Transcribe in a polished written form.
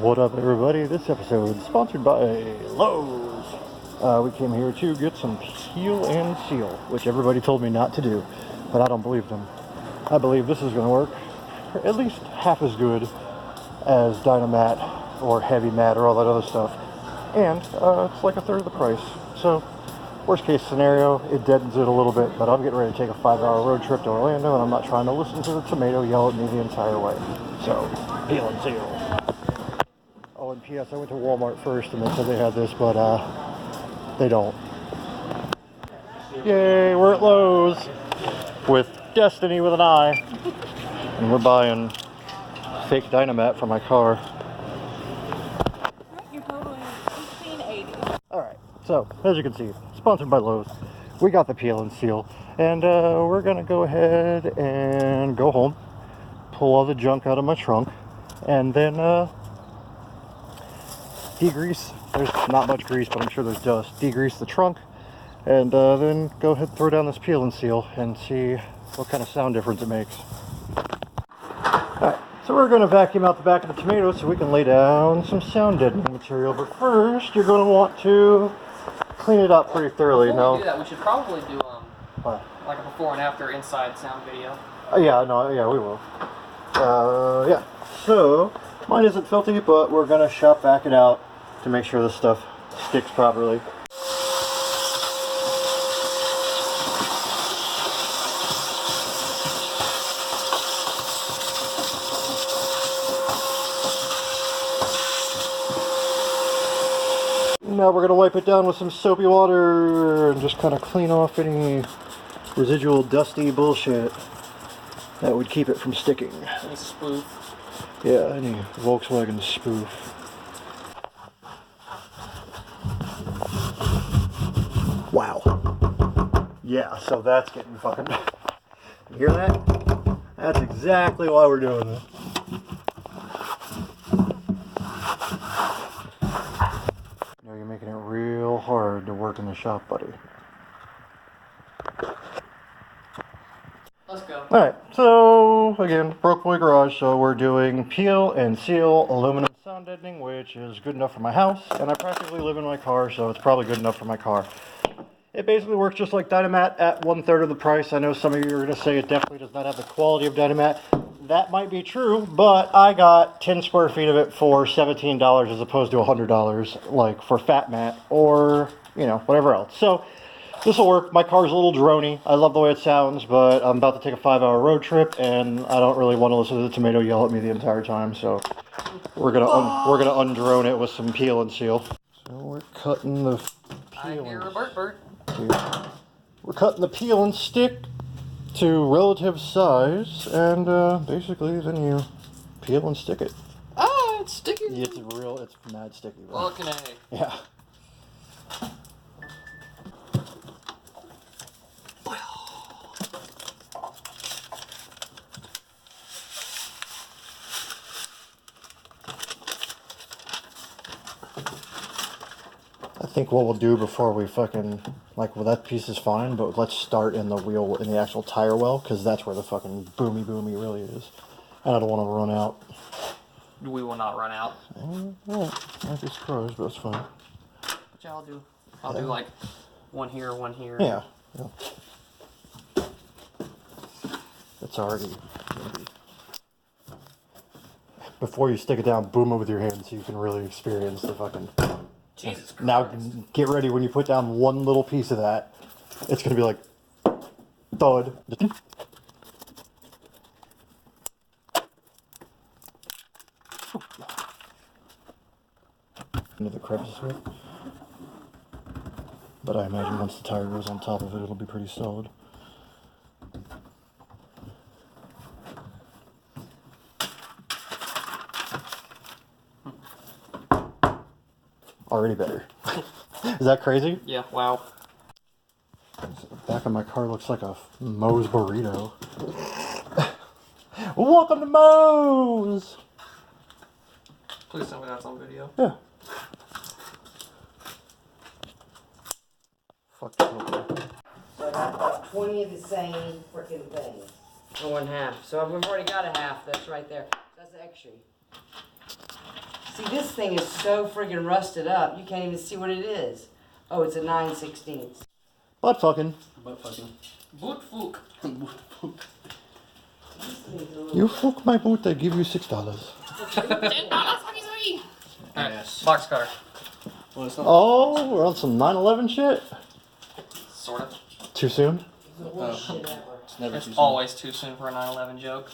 What up, everybody? This episode is sponsored by Lowe's. We came here to get some peel and seal, which everybody told me not to do, but I don't believe them. I believe this is going to work for at least half as good as Dynamat or Heavy Mat or all that other stuff, and it's like a third of the price. So, worst case scenario, it deadens it a little bit, but I'm getting ready to take a 5-hour road trip to Orlando, and I'm not trying to listen to the tomato yell at me the entire way. So, peel and seal. Oh, and P.S. I went to Walmart first, and they said they had this, but they don't. Yay, we're at Lowe's with Destiny with an I, and we're buying fake Dynamat for my car. You're totally 1880. Alright, so, as you can see, sponsored by Lowe's. We got the peel and seal, and we're going to go ahead and go home, pull all the junk out of my trunk, and then degrease. There's not much grease, but I'm sure there's dust. Degrease the trunk, and then go ahead and throw down this peel and seal and see what kind of sound difference it makes. Alright, so we're going to vacuum out the back of the tomatoes so we can lay down some sound deadening material. But first, you're going to want to clean it up pretty thoroughly. Before we No? do that, we should probably do What? like a before and after inside sound video. Yeah, no, yeah, we will. Yeah. So, mine isn't filthy, but we're going to shop back it out to make sure this stuff sticks properly. Now we're going to wipe it down with some soapy water and just kind of clean off any residual dusty bullshit that would keep it from sticking. Any spoof. Yeah, any Volkswagen spoof. Wow. Yeah, so that's getting fucking... You hear that? That's exactly why we're doing this. Now you're making it real hard to work in the shop, buddy. Let's go. Alright, so again, Broke Boy Garage, so we're doing peel and seal aluminum sound deadening, which is good enough for my house, and I practically live in my car, so it's probably good enough for my car. It basically works just like Dynamat at 1/3 of the price. I know some of you are going to say it definitely does not have the quality of Dynamat. That might be true, but I got 10 square feet of it for $17 as opposed to $100, like for Fat Mat or, you know, whatever else. So this will work. My car's a little droney. I love the way it sounds, but I'm about to take a 5-hour road trip, and I don't really want to listen to the tomato yell at me the entire time. So we're gonna undrone it with some peel and seal. So we're cutting the peel. I hear a Bert. We're cutting the peel and stick to relative size, and basically then you peel and stick it. Ah, it's sticky. It's mad sticky. Bro. Fucking A. Yeah. I think what we'll do before we fucking, like, well, that piece is fine, but let's start in the wheel, in the actual tire well, because that's where the fucking boomy really is. And I don't want to run out. We will not run out. Alright, might be surprised, but it's fine. Which I'll do. I'll do like one here, one here. Yeah. It's already... Before you stick it down, boom it with your hand so you can really experience the fucking... Jesus Christ. Now, get ready when you put down one little piece of that. It's going to be like... Thud. Into the crevices here. But I imagine once the tire goes on top of it, it'll be pretty solid. Already better. Is that crazy? Yeah, wow. The back of my car looks like a Moe's burrito. Welcome to Moe's! Please tell me that's on video. Yeah. Fuck you. So I got about 20 of the same freaking things. For 1/2. So we've already got a half. That's right there. That's the extra. See, this thing is so friggin' rusted up, you can't even see what it is. Oh, it's a 9/16. Butt fucking. Butt fucking. Boot fuck. Boot fuck. You fuck my boot, I give you $6. Yes. Box cutter. Well, it's not. Oh, we're on some 9/11 shit? Sort of. Too soon? It's the worst shit ever. It's never It's too soon. always too soon for a 9/11 joke.